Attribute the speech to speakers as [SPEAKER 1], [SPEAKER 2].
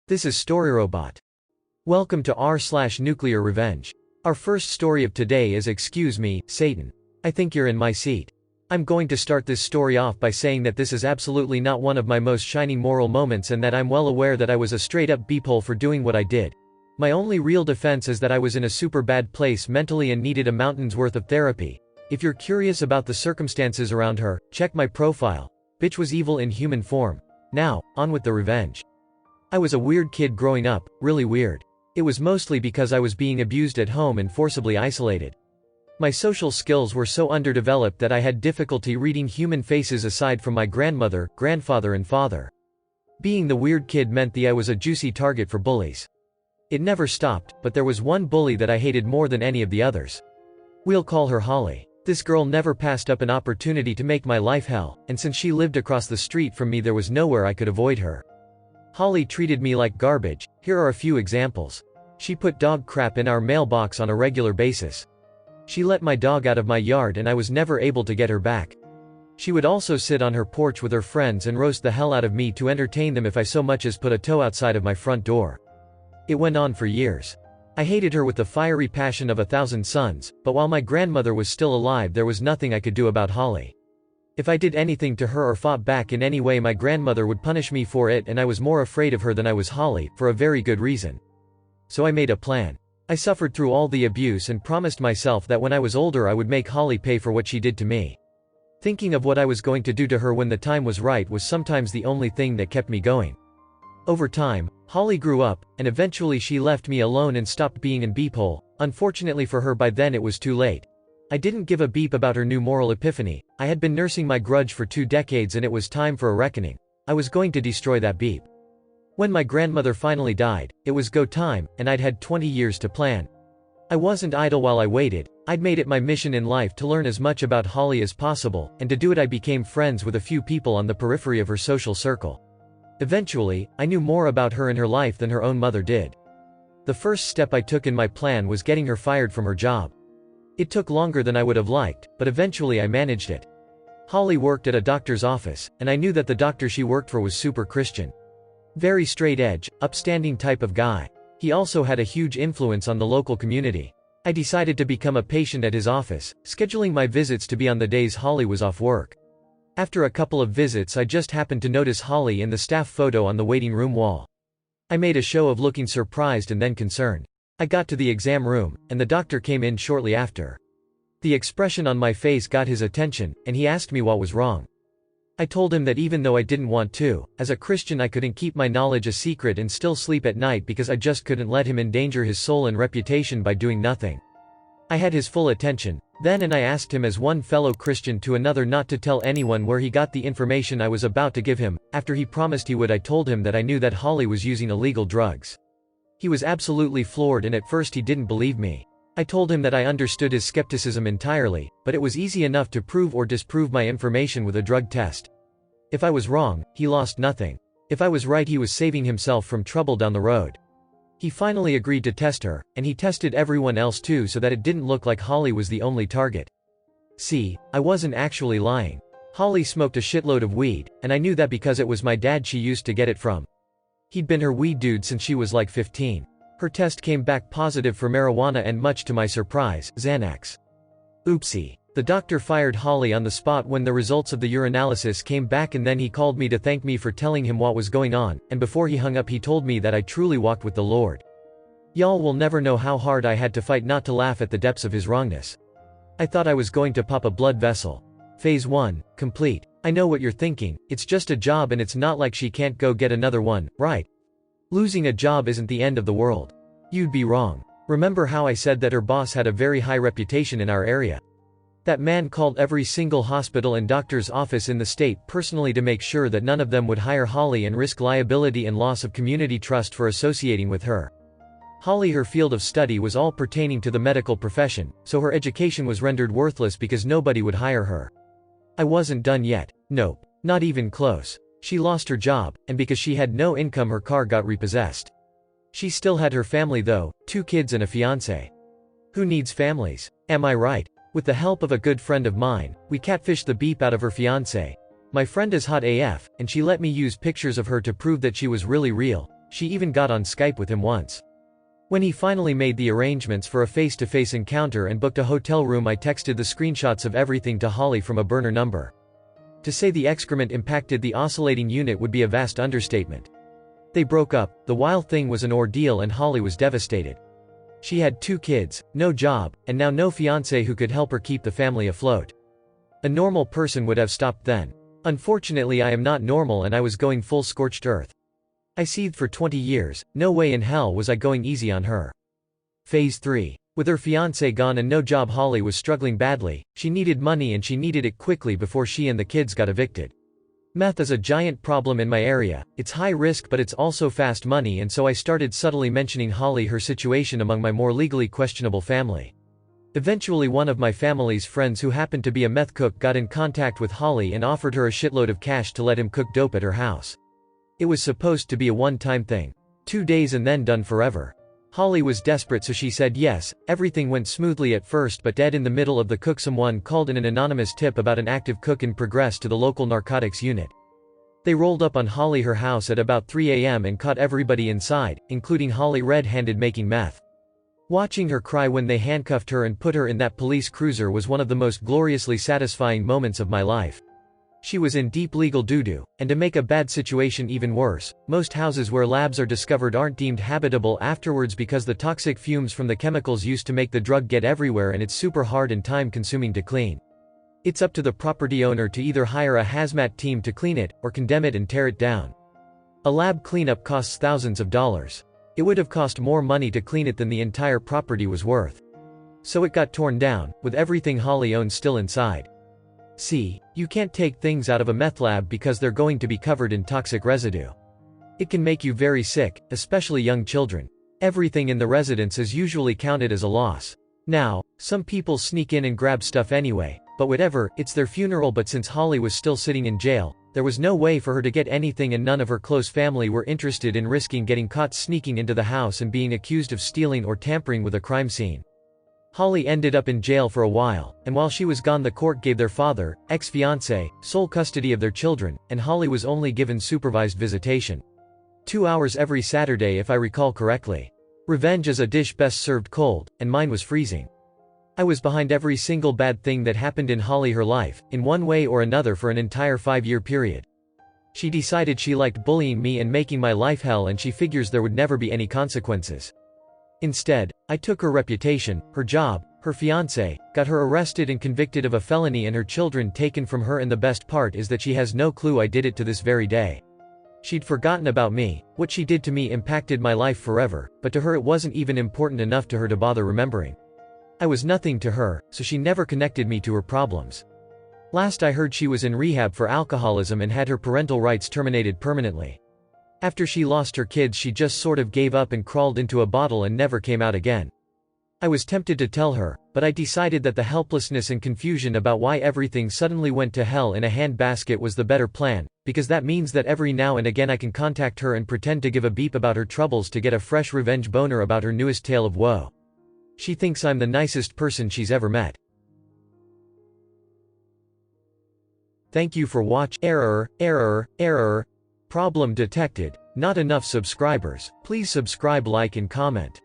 [SPEAKER 1] This is StoryRobot. Welcome to r/NuclearRevenge. Our first story of today is Excuse Me, Satan. I think you're in my seat. I'm going to start this story off by saying that this is absolutely not one of my most shining moral moments and that I'm well aware that I was a straight-up beephole for doing what I did. My only real defense is that I was in a super bad place mentally and needed a mountain's worth of therapy. If you're curious about the circumstances around her, check my profile. Bitch was evil in human form. Now, on with the revenge. I was a weird kid growing up, really weird. It was mostly because I was being abused at home and forcibly isolated. My social skills were so underdeveloped that I had difficulty reading human faces aside from my grandmother, grandfather and father. Being the weird kid meant that I was a juicy target for bullies. It never stopped, but there was one bully that I hated more than any of the others. We'll call her Holly. This girl never passed up an opportunity to make my life hell, and since she lived across the street from me there was nowhere I could avoid her. Holly treated me like garbage. Here are a few examples. She put dog crap in our mailbox on a regular basis. She let my dog out of my yard and I was never able to get her back. She would also sit on her porch with her friends and roast the hell out of me to entertain them if I so much as put a toe outside of my front door. It went on for years. I hated her with the fiery passion of 1,000 suns, but while my grandmother was still alive there was nothing I could do about Holly. If I did anything to her or fought back in any way my grandmother would punish me for it, and I was more afraid of her than I was Holly, for a very good reason. So I made a plan. I suffered through all the abuse and promised myself that when I was older I would make Holly pay for what she did to me. Thinking of what I was going to do to her when the time was right was sometimes the only thing that kept me going. Over time, Holly grew up, and eventually she left me alone and stopped being in beephole. Unfortunately for her by then it was too late. I didn't give a beep about her new moral epiphany. I had been nursing my grudge for 2 decades and it was time for a reckoning. I was going to destroy that beep. When my grandmother finally died, it was go time, and I'd had 20 years to plan. I wasn't idle while I waited. I'd made it my mission in life to learn as much about Holly as possible, and to do it I became friends with a few people on the periphery of her social circle. Eventually, I knew more about her and her life than her own mother did. The first step I took in my plan was getting her fired from her job. It took longer than I would have liked, but eventually I managed it. Holly worked at a doctor's office, and I knew that the doctor she worked for was super Christian. Very straight edge, upstanding type of guy. He also had a huge influence on the local community. I decided to become a patient at his office, scheduling my visits to be on the days Holly was off work. After a couple of visits I just happened to notice Holly in the staff photo on the waiting room wall. I made a show of looking surprised and then concerned. I got to the exam room, and the doctor came in shortly after. The expression on my face got his attention, and he asked me what was wrong. I told him that even though I didn't want to, as a Christian I couldn't keep my knowledge a secret and still sleep at night because I just couldn't let him endanger his soul and reputation by doing nothing. I had his full attention, then, and I asked him as one fellow Christian to another not to tell anyone where he got the information I was about to give him. After he promised he would, I told him that I knew that Holly was using illegal drugs. He was absolutely floored and at first he didn't believe me. I told him that I understood his skepticism entirely, but it was easy enough to prove or disprove my information with a drug test. If I was wrong, he lost nothing. If I was right he was saving himself from trouble down the road. He finally agreed to test her, and he tested everyone else too so that it didn't look like Holly was the only target. See, I wasn't actually lying. Holly smoked a shitload of weed, and I knew that because it was my dad she used to get it from. He'd been her weed dude since she was like 15. Her test came back positive for marijuana and much to my surprise, Xanax. Oopsie. The doctor fired Holly on the spot when the results of the urinalysis came back, and then he called me to thank me for telling him what was going on, and before he hung up he told me that I truly walked with the Lord. Y'all will never know how hard I had to fight not to laugh at the depths of his wrongness. I thought I was going to pop a blood vessel. Phase 1, complete. I know what you're thinking, it's just a job and it's not like she can't go get another one, right? Losing a job isn't the end of the world. You'd be wrong. Remember how I said that her boss had a very high reputation in our area? That man called every single hospital and doctor's office in the state personally to make sure that none of them would hire Holly and risk liability and loss of community trust for associating with her. Holly, her field of study was all pertaining to the medical profession, so her education was rendered worthless because nobody would hire her. I wasn't done yet. Nope. Not even close. She lost her job, and because she had no income her car got repossessed. She still had her family though, 2 kids and a fiancé. Who needs families? Am I right? With the help of a good friend of mine, we catfished the beep out of her fiancé. My friend is hot AF, and she let me use pictures of her to prove that she was really real. she even got on Skype with him once. When he finally made the arrangements for a face-to-face encounter and booked a hotel room, I texted the screenshots of everything to Holly from a burner number. To say the excrement impacted the oscillating unit would be a vast understatement. They broke up, the wild thing was an ordeal and Holly was devastated. She had 2 kids, no job, and now no fiancé who could help her keep the family afloat. A normal person would have stopped then. Unfortunately, I am not normal and I was going full scorched earth. I seethed for 20 years, no way in hell was I going easy on her. Phase 3. With her fiancé gone and no job, Holly was struggling badly. She needed money and she needed it quickly before she and the kids got evicted. Meth is a giant problem in my area. It's high risk but it's also fast money, and so I started subtly mentioning Holly her situation among my more legally questionable family. Eventually one of my family's friends who happened to be a meth cook got in contact with Holly and offered her a shitload of cash to let him cook dope at her house. It was supposed to be a one-time thing. 2 days and then done forever. Holly was desperate, so she said yes. Everything went smoothly at first, but dead in the middle of the cook someone called in an anonymous tip about an active cook and progressed to the local narcotics unit. They rolled up on Holly her house at about 3 a.m. and caught everybody inside, including Holly red-handed making meth. Watching her cry when they handcuffed her and put her in that police cruiser was one of the most gloriously satisfying moments of my life. She was in deep legal doo-doo, and to make a bad situation even worse, most houses where labs are discovered aren't deemed habitable afterwards because the toxic fumes from the chemicals used to make the drug get everywhere and it's super hard and time-consuming to clean. It's up to the property owner to either hire a hazmat team to clean it, or condemn it and tear it down. A lab cleanup costs thousands of dollars. It would have cost more money to clean it than the entire property was worth. So it got torn down, with everything Holly owned still inside. See, you can't take things out of a meth lab because they're going to be covered in toxic residue. It can make you very sick, especially young children. Everything in the residence is usually counted as a loss. Now, some people sneak in and grab stuff anyway, but whatever, it's their funeral. But since Holly was still sitting in jail, there was no way for her to get anything, and none of her close family were interested in risking getting caught sneaking into the house and being accused of stealing or tampering with a crime scene. Holly ended up in jail for a while, and while she was gone the court gave their father, ex-fiancé, sole custody of their children, and Holly was only given supervised visitation. 2 hours every Saturday if I recall correctly. Revenge is a dish best served cold, and mine was freezing. I was behind every single bad thing that happened in Holly her life, in one way or another for an entire 5-year period. She decided she liked bullying me and making my life hell, and she figures there would never be any consequences. Instead, I took her reputation, her job, her fiancé, got her arrested and convicted of a felony and her children taken from her, and the best part is that she has no clue I did it to this very day. She'd forgotten about me. What she did to me impacted my life forever, but to her it wasn't even important enough to her to bother remembering. I was nothing to her, so she never connected me to her problems. Last I heard she was in rehab for alcoholism and had her parental rights terminated permanently. After she lost her kids she just sort of gave up and crawled into a bottle and never came out again. I was tempted to tell her, but I decided that the helplessness and confusion about why everything suddenly went to hell in a handbasket was the better plan, because that means that every now and again I can contact her and pretend to give a beep about her troubles to get a fresh revenge boner about her newest tale of woe. She thinks I'm the nicest person she's ever met. Thank you for watching. Error. Problem detected. Not enough subscribers. Please subscribe, like and comment.